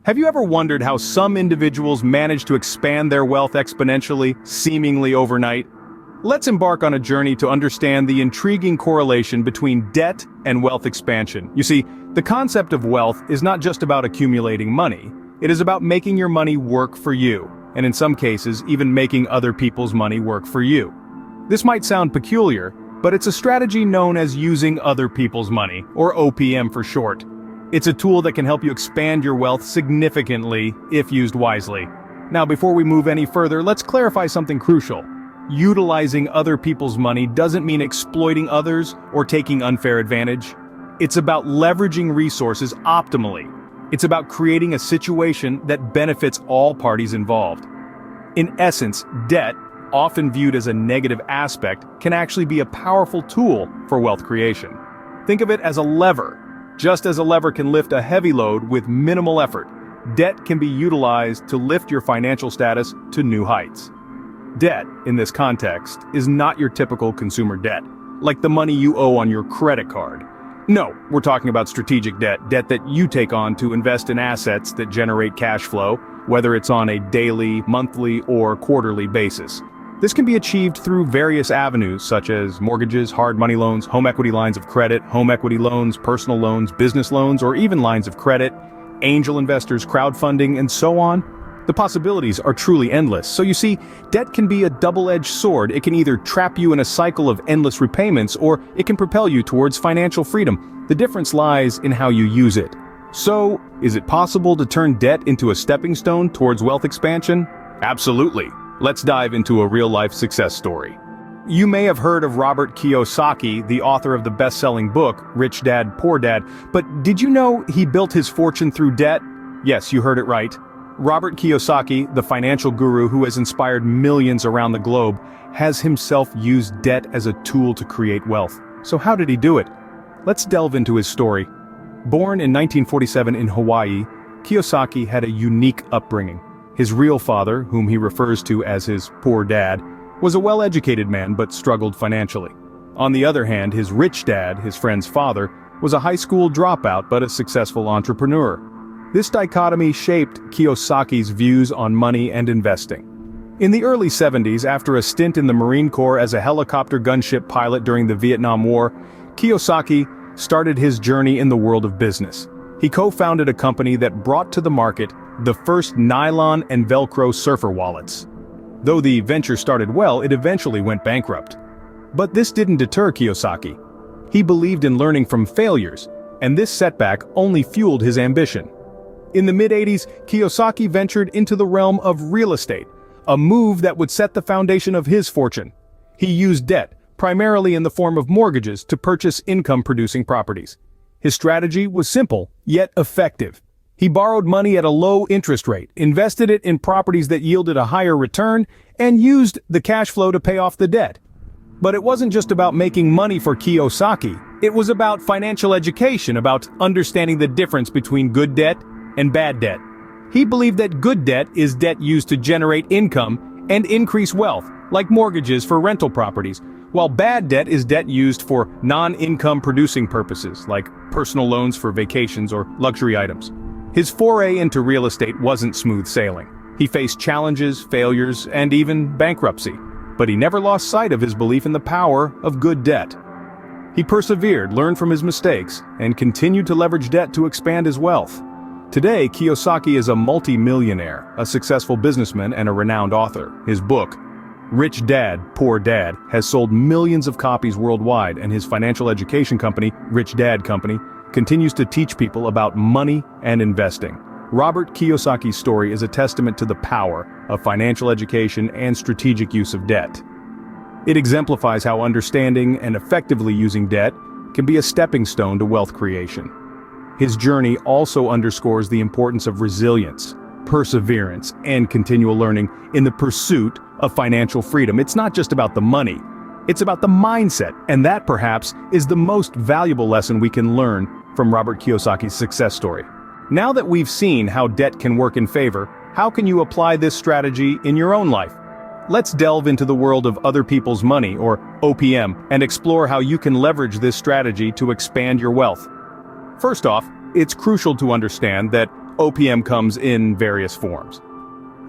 Have you ever wondered how some individuals manage to expand their wealth exponentially, seemingly overnight? Let's embark on a journey to understand the intriguing correlation between debt and wealth expansion. You see, the concept of wealth is not just about accumulating money. It is about making your money work for you, and in some cases, even making other people's money work for you. This might sound peculiar, but it's a strategy known as using other people's money, or OPM for short. It's a tool that can help you expand your wealth significantly if used wisely. Now, before we move any further, let's clarify something crucial. Utilizing other people's money doesn't mean exploiting others or taking unfair advantage. It's about leveraging resources optimally. It's about creating a situation that benefits all parties involved. In essence, debt, often viewed as a negative aspect, can actually be a powerful tool for wealth creation. Think of it as a lever. Just as a lever can lift a heavy load with minimal effort, debt can be utilized to lift your financial status to new heights. Debt, in this context, is not your typical consumer debt, like the money you owe on your credit card. No, we're talking about strategic debt that you take on to invest in assets that generate cash flow, whether it's on a daily, monthly, or quarterly basis. This can be achieved through various avenues such as mortgages, hard money loans, home equity lines of credit, home equity loans, personal loans, business loans, or even lines of credit, angel investors, crowdfunding, and so on. The possibilities are truly endless. So you see, debt can be a double-edged sword. It can either trap you in a cycle of endless repayments, or it can propel you towards financial freedom. The difference lies in how you use it. So, is it possible to turn debt into a stepping stone towards wealth expansion? Absolutely. Let's dive into a real-life success story. You may have heard of Robert Kiyosaki, the author of the best-selling book, Rich Dad, Poor Dad, but did you know he built his fortune through debt? Yes, you heard it right. Robert Kiyosaki, the financial guru who has inspired millions around the globe, has himself used debt as a tool to create wealth. So how did he do it? Let's delve into his story. Born in 1947 in Hawaii, Kiyosaki had a unique upbringing. His real father, whom he refers to as his poor dad, was a well-educated man but struggled financially. On the other hand, his rich dad, his friend's father, was a high school dropout but a successful entrepreneur. This dichotomy shaped Kiyosaki's views on money and investing. In the early 70s, after a stint in the Marine Corps as a helicopter gunship pilot during the Vietnam War, Kiyosaki started his journey in the world of business. He co-founded a company that brought to the market the first nylon and Velcro surfer wallets. Though the venture started well, it eventually went bankrupt. But this didn't deter Kiyosaki. He believed in learning from failures, and this setback only fueled his ambition. In the mid-80s, Kiyosaki ventured into the realm of real estate, a move that would set the foundation of his fortune. He used debt, primarily in the form of mortgages, to purchase income-producing properties. His strategy was simple, yet effective. He borrowed money at a low interest rate, invested it in properties that yielded a higher return, and used the cash flow to pay off the debt. But it wasn't just about making money for Kiyosaki. It was about financial education, about understanding the difference between good debt and bad debt. He believed that good debt is debt used to generate income and increase wealth, like mortgages for rental properties, while bad debt is debt used for non-income producing purposes, like personal loans for vacations or luxury items. His foray into real estate wasn't smooth sailing. He faced challenges, failures, and even bankruptcy, but he never lost sight of his belief in the power of good debt. He persevered, learned from his mistakes, and continued to leverage debt to expand his wealth. Today, Kiyosaki is a multi-millionaire, a successful businessman, and a renowned author. His book, Rich Dad, Poor Dad, has sold millions of copies worldwide, and his financial education company, Rich Dad Company, continues to teach people about money and investing. Robert Kiyosaki's story is a testament to the power of financial education and strategic use of debt. It exemplifies how understanding and effectively using debt can be a stepping stone to wealth creation. His journey also underscores the importance of resilience, perseverance, and continual learning in the pursuit of financial freedom. It's not just about the money, it's about the mindset, and that perhaps is the most valuable lesson we can learn from Robert Kiyosaki's success story. Now that we've seen how debt can work in favor, how can you apply this strategy in your own life? Let's delve into the world of other people's money, or OPM, and explore how you can leverage this strategy to expand your wealth. First off, it's crucial to understand that OPM comes in various forms.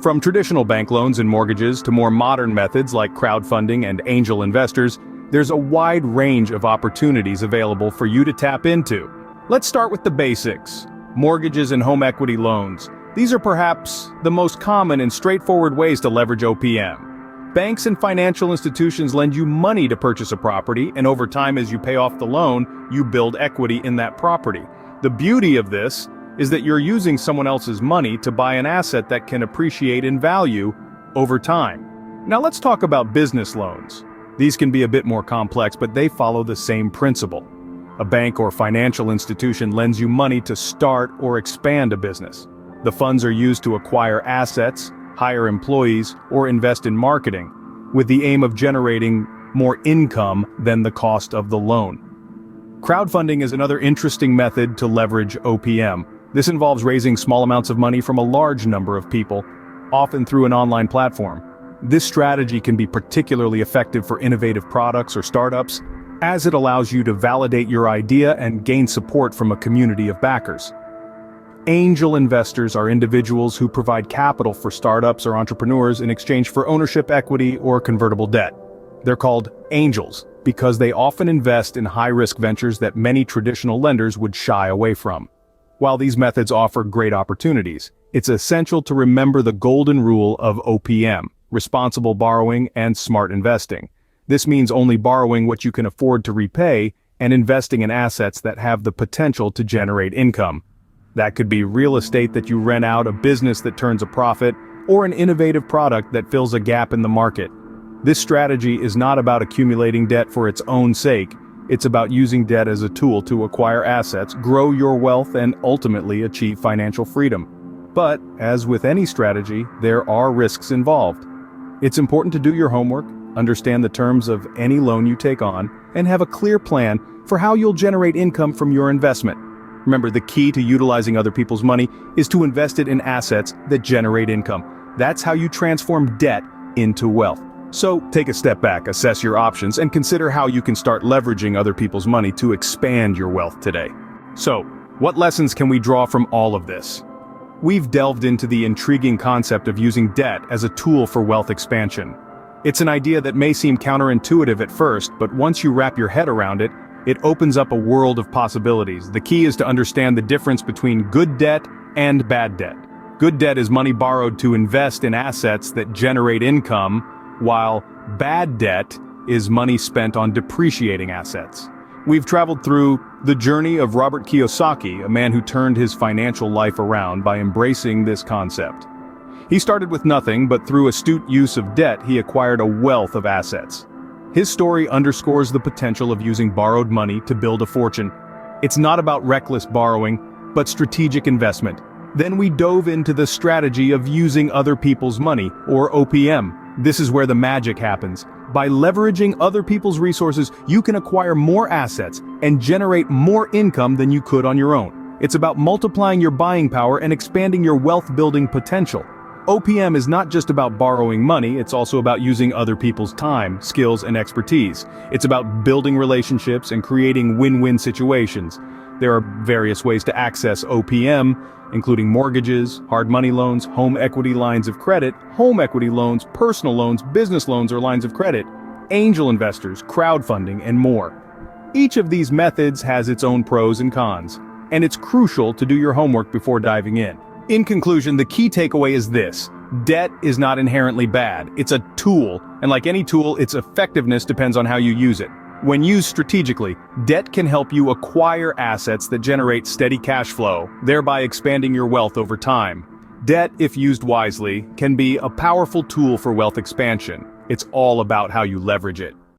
From traditional bank loans and mortgages to more modern methods like crowdfunding and angel investors, there's a wide range of opportunities available for you to tap into. Let's start with the basics. Mortgages and home equity loans. These are perhaps the most common and straightforward ways to leverage OPM. Banks and financial institutions lend you money to purchase a property, and over time as you pay off the loan, you build equity in that property. The beauty of this is that you're using someone else's money to buy an asset that can appreciate in value over time. Now let's talk about business loans. These can be a bit more complex, but they follow the same principle. A bank or financial institution lends you money to start or expand a business. The funds are used to acquire assets, hire employees, or invest in marketing, with the aim of generating more income than the cost of the loan. Crowdfunding is another interesting method to leverage OPM. This involves raising small amounts of money from a large number of people, often through an online platform. This strategy can be particularly effective for innovative products or startups, as it allows you to validate your idea and gain support from a community of backers. Angel investors are individuals who provide capital for startups or entrepreneurs in exchange for ownership equity or convertible debt. They're called angels because they often invest in high-risk ventures that many traditional lenders would shy away from. While these methods offer great opportunities, it's essential to remember the golden rule of OPM, responsible borrowing and smart investing. This means only borrowing what you can afford to repay and investing in assets that have the potential to generate income. That could be real estate that you rent out, a business that turns a profit, or an innovative product that fills a gap in the market. This strategy is not about accumulating debt for its own sake. It's about using debt as a tool to acquire assets, grow your wealth, and ultimately achieve financial freedom. But, as with any strategy, there are risks involved. It's important to do your homework, understand the terms of any loan you take on, and have a clear plan for how you'll generate income from your investment. Remember, the key to utilizing other people's money is to invest it in assets that generate income. That's how you transform debt into wealth. So, take a step back, assess your options, and consider how you can start leveraging other people's money to expand your wealth today. So, what lessons can we draw from all of this? We've delved into the intriguing concept of using debt as a tool for wealth expansion. It's an idea that may seem counterintuitive at first, but once you wrap your head around it, it opens up a world of possibilities. The key is to understand the difference between good debt and bad debt. Good debt is money borrowed to invest in assets that generate income, while bad debt is money spent on depreciating assets. We've traveled through the journey of Robert Kiyosaki, a man who turned his financial life around by embracing this concept. He started with nothing, but through astute use of debt, he acquired a wealth of assets. His story underscores the potential of using borrowed money to build a fortune. It's not about reckless borrowing, but strategic investment. Then we dove into the strategy of using other people's money, or OPM. This is where the magic happens. By leveraging other people's resources, you can acquire more assets and generate more income than you could on your own. It's about multiplying your buying power and expanding your wealth-building potential. OPM is not just about borrowing money, it's also about using other people's time, skills, and expertise. It's about building relationships and creating win-win situations. There are various ways to access OPM, including mortgages, hard money loans, home equity lines of credit, home equity loans, personal loans, business loans or lines of credit, angel investors, crowdfunding, and more. Each of these methods has its own pros and cons, and it's crucial to do your homework before diving in. In conclusion, the key takeaway is this: debt is not inherently bad. It's a tool, and like any tool, its effectiveness depends on how you use it. When used strategically, debt can help you acquire assets that generate steady cash flow, thereby expanding your wealth over time. Debt, if used wisely, can be a powerful tool for wealth expansion. It's all about how you leverage it.